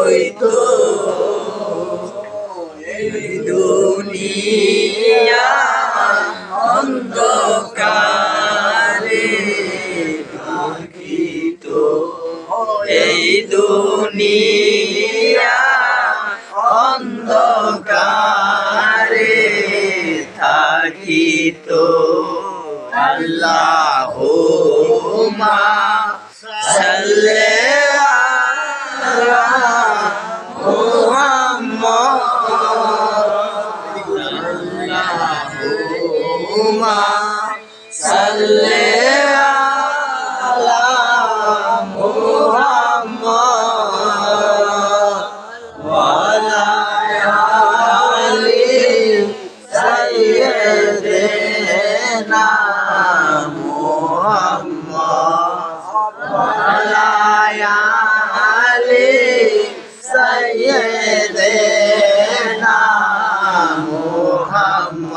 হইতো এই দুনিয়া অন্ধকারে থাকিত এই দুনিয়া অন্ধকারে থাকিত আল্লাহুম্মা সাল্লি আলা মুহাম্মাদ আল্লাহুম্মা সাল্লি আলা মুহাম্মাদ ওয়া আলা আলি সাইয়্যিদিনা মুহাম্মদ ওয়া আলা আলি সাইয়্যিদিনা মুহাম্মদ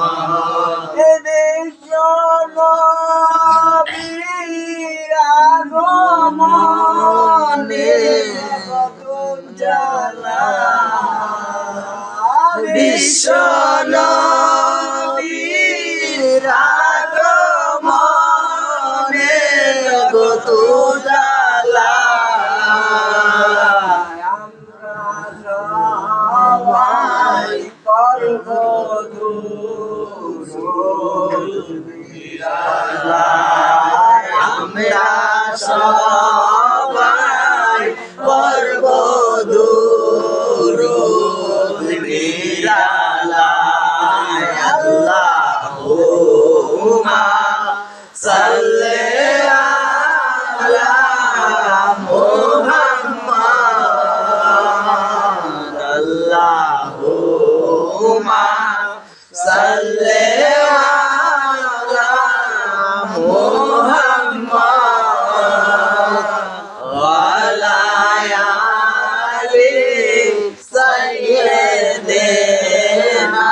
বিশ্ব নবীর আগমনে কত জ্বালা আমরা সবাই করব আমরা সবাই করব দুরূদ নিরালায় আল্লাহুম্মা সাল্লি আলা মুহাম্মাদ আল্লাহুম্মা সাল্লি আলা মুহাম্মাদ ওয়া আলা আলি সাইয়্যিদিনা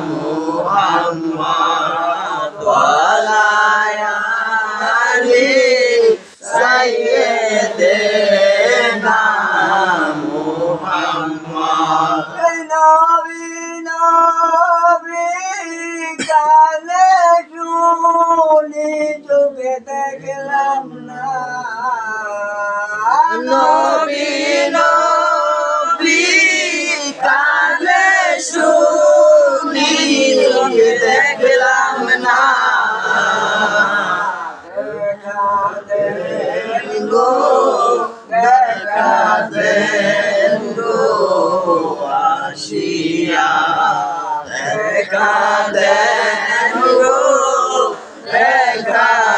মুহাম্মদ ওয়া আলা আলি সাইয়্যিদিনা মুহাম্মদ কালে শুনি চোখে দেখলাম না নবী নবী কালে শুনি চোখে দেখলাম না দেখা দেন গো আসিয়া দেখা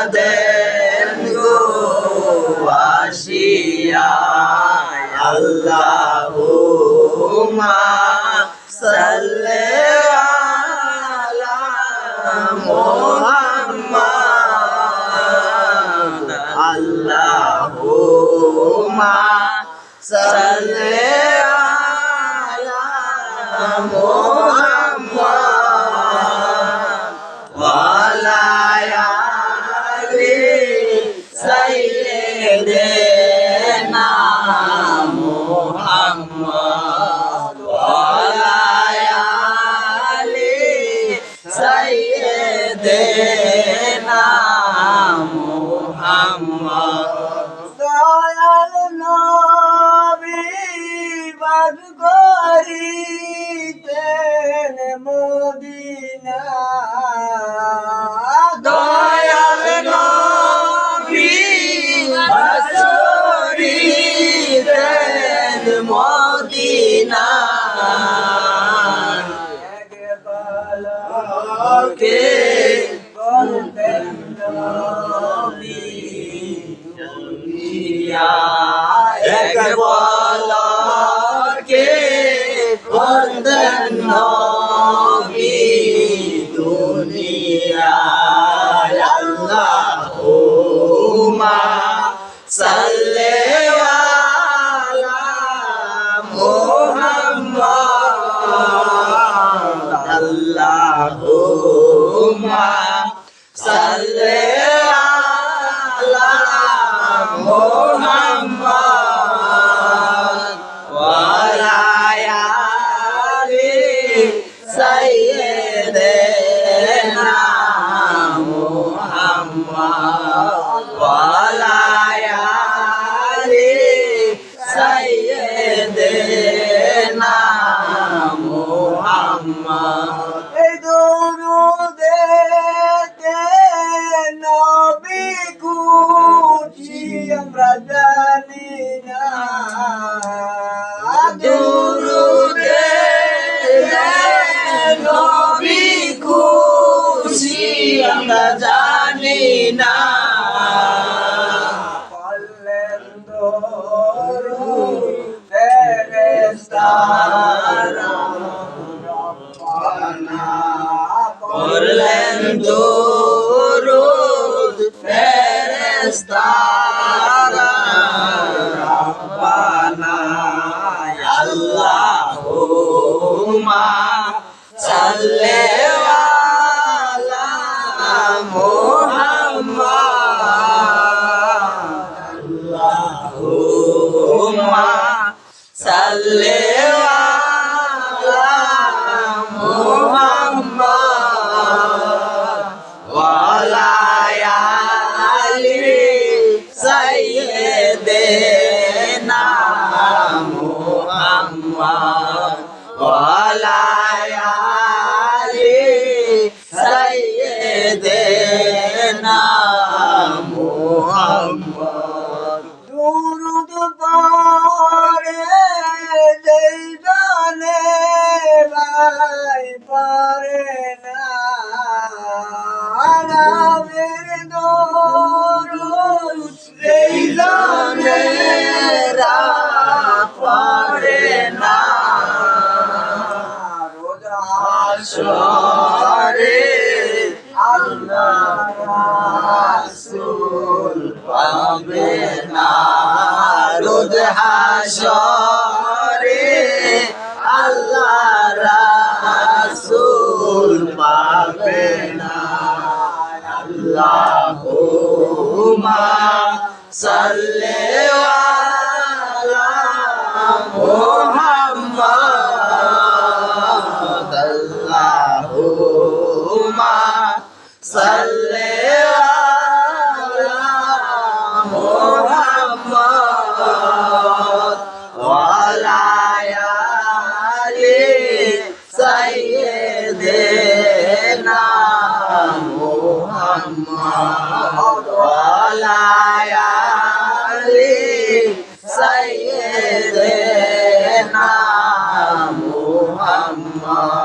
দেন গো আসিয়া আল্লাহুম্মা সাল্লি আলা মুহাম্মাদ আল্লাহুম্মা সাল্লি আলা মুহাম্মাদ ওয়া আলা আলি সাইয়্যিদিনা মুহাম্মদ ওয়া আলা আলি সাইয়্যিদিনা মুহাম্মদ দয়াল নবী বাস করিতেন মদিনা দয়াল নবী বাস করিতেন মদিনা একবালকে করতেন নবী এক পলকে করতেন নবী দুনিয়ায় আল্লাহুম্মা সাল্লি আলা মুহাম্মাদ আল্লাহুম্মা সাল্লি আলা মুহাম্মাদ করলেন দুরূদ ফেরেশতারা রব্বানা আল্লাহুম্মা সাল্লি আলা মুহাম্মাদ আল্লাহুম্মা সাল্লি আলা মুহাম্মাদ ওয়া আলা আলি সাইয়্যিদিনা মুহাম্মদ ওয়া আলা আলি সাইয়্যিদিনা মুহাম্মদ দুরুদ পড়ে যেই জনে ভাই পারে না নামের দরুদ যেই জনে পড়ে না হাসরে আল্লাহ রাসূল পাবে না রোজ হাসরে আল্লাহ রাসূল পাবে না আল্লাহুম্মা সাল্লি আলা মুহাম্মাদ আল্লাহুম্মা সাল্লি আলা মুহাম্মাদ ওয়া আলা আলি সাইয়্যিদিনা মুহাম্মদ ওয়া আলা আলি সাইয়্যিদিনা মুহাম্মদ